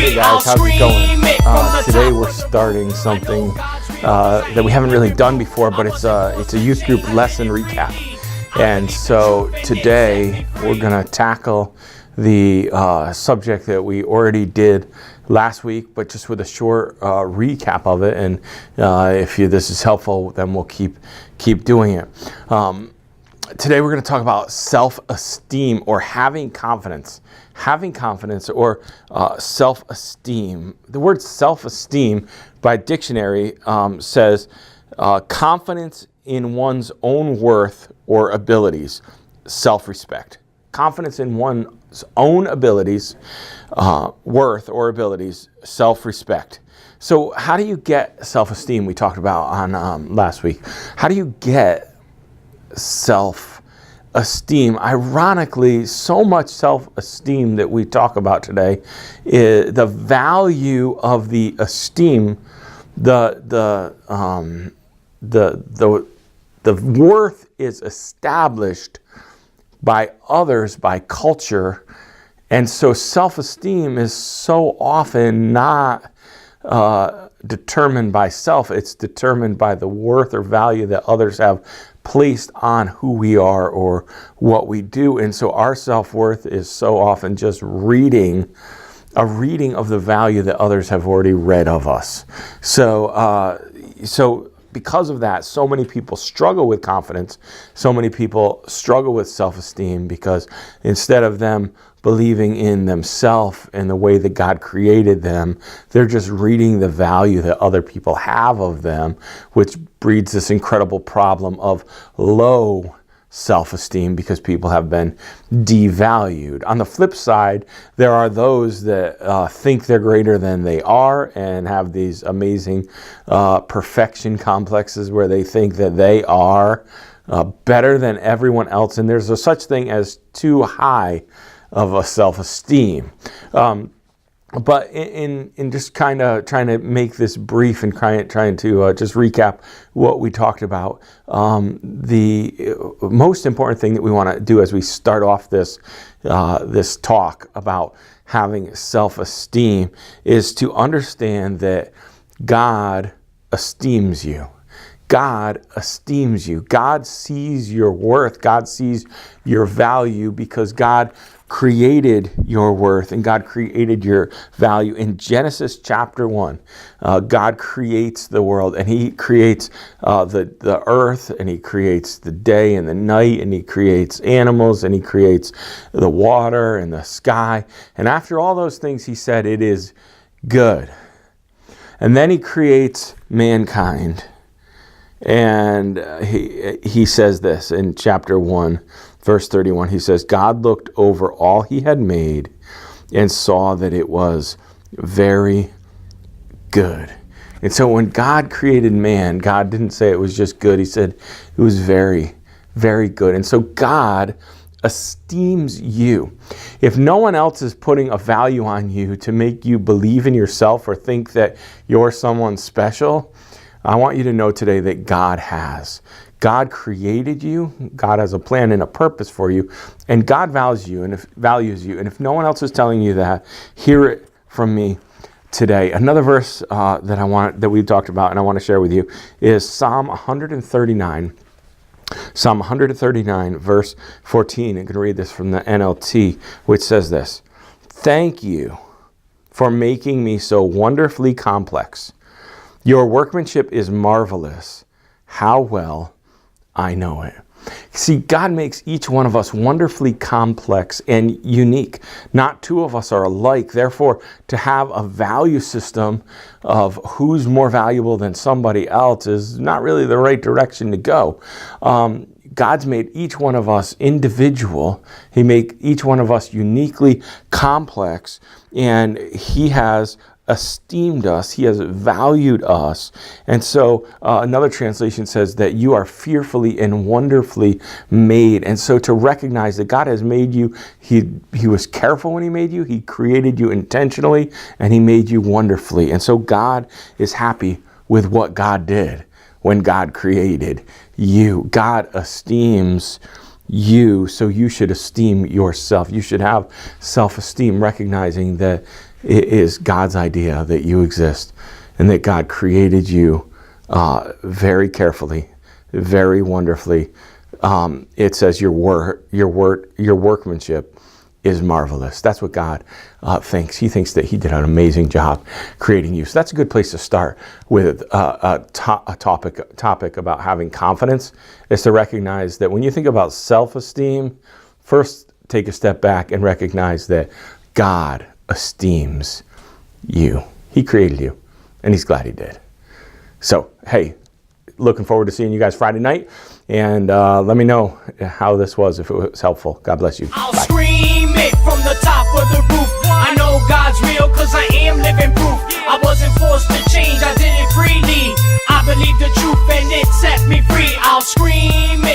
Hey guys, how's it going? Today we're starting something that we haven't really done before, but it's a youth group lesson recap. And so today we're going to tackle the subject that we already did last week, but just with a short recap of it. And if this is helpful, then we'll keep doing it. Today we're going to talk about self-esteem, or having confidence or self-esteem. The word self-esteem by dictionary says confidence in one's own worth or abilities, self-respect. Confidence in one's own abilities, worth or abilities, self-respect. So how do you get self-esteem? We talked about on last week. How do you get self-esteem? Ironically, so much self-esteem that we talk about today, is the value of the esteem, the worth is established by others, by culture. And so self-esteem is so often not determined by self. It's determined by the worth or value that others have placed on who we are or what we do. And so our self-worth is so often just a reading of the value that others have already read of us. So because of that, so many people struggle with confidence. So many people struggle with self-esteem because instead of them believing in themselves and the way that God created them, they're just reading the value that other people have of them, which breeds this incredible problem of low self-esteem because people have been devalued. On the flip side, there are those that think they're greater than they are and have these amazing perfection complexes where they think that they are better than everyone else, and there's a such thing as too high of a self-esteem. But in just kind of trying to make this brief and trying to just recap what we talked about, the most important thing that we want to do as we start off this talk about having self-esteem is to understand that God esteems you. God esteems you. God sees your worth. God sees your value because God created your worth and God created your value. In Genesis chapter 1, God creates the world, and He creates the earth, and He creates the day and the night, and He creates animals, and He creates the water and the sky. And after all those things, He said, "It is good." And then He creates mankind. And he says this in chapter 1, verse 31. He says, "God looked over all He had made and saw that it was very good." And so when God created man, God didn't say it was just good. He said it was very, very good. And so God esteems you. If no one else is putting a value on you to make you believe in yourself or think that you're someone special, I want you to know today that God has. God created you. God has a plan and a purpose for you, and God values you. And if no one else is telling you that, hear it from me today. Another verse that we've talked about and I want to share with you is Psalm 139. Psalm 139, verse 14. I'm going to read this from the NLT, which says this: "Thank you for making me so wonderfully complex. Your workmanship is marvelous. How well I know it." See, God makes each one of us wonderfully complex and unique. Not two of us are alike. Therefore, to have a value system of who's more valuable than somebody else is not really the right direction to go. God's made each one of us individual. He made each one of us uniquely complex, and He has esteemed us. He has valued us. And so another translation says that you are fearfully and wonderfully made. And so to recognize that God has made you, He was careful when He made you. He created you intentionally, and He made you wonderfully. And so God is happy with what God did when God created you. God esteems you, so you should esteem yourself. You should have self-esteem, recognizing that is God's idea that you exist and that God created you very carefully, very wonderfully. It says your workmanship is marvelous. That's what God thinks. He thinks that he did an amazing job creating you. So that's a good place to start with a topic about having confidence, is to recognize that when you think about self-esteem, first take a step back and recognize that God esteems you. He created you, and he's glad he did. So, hey, looking forward to seeing you guys Friday night, and let me know how this was, if it was helpful. God bless you. I'll Bye. scream it from the top of the roof. I know God's real cause I am living proof. I wasn't forced to change, I did it freely. I believe the truth and it set me free. I'll scream it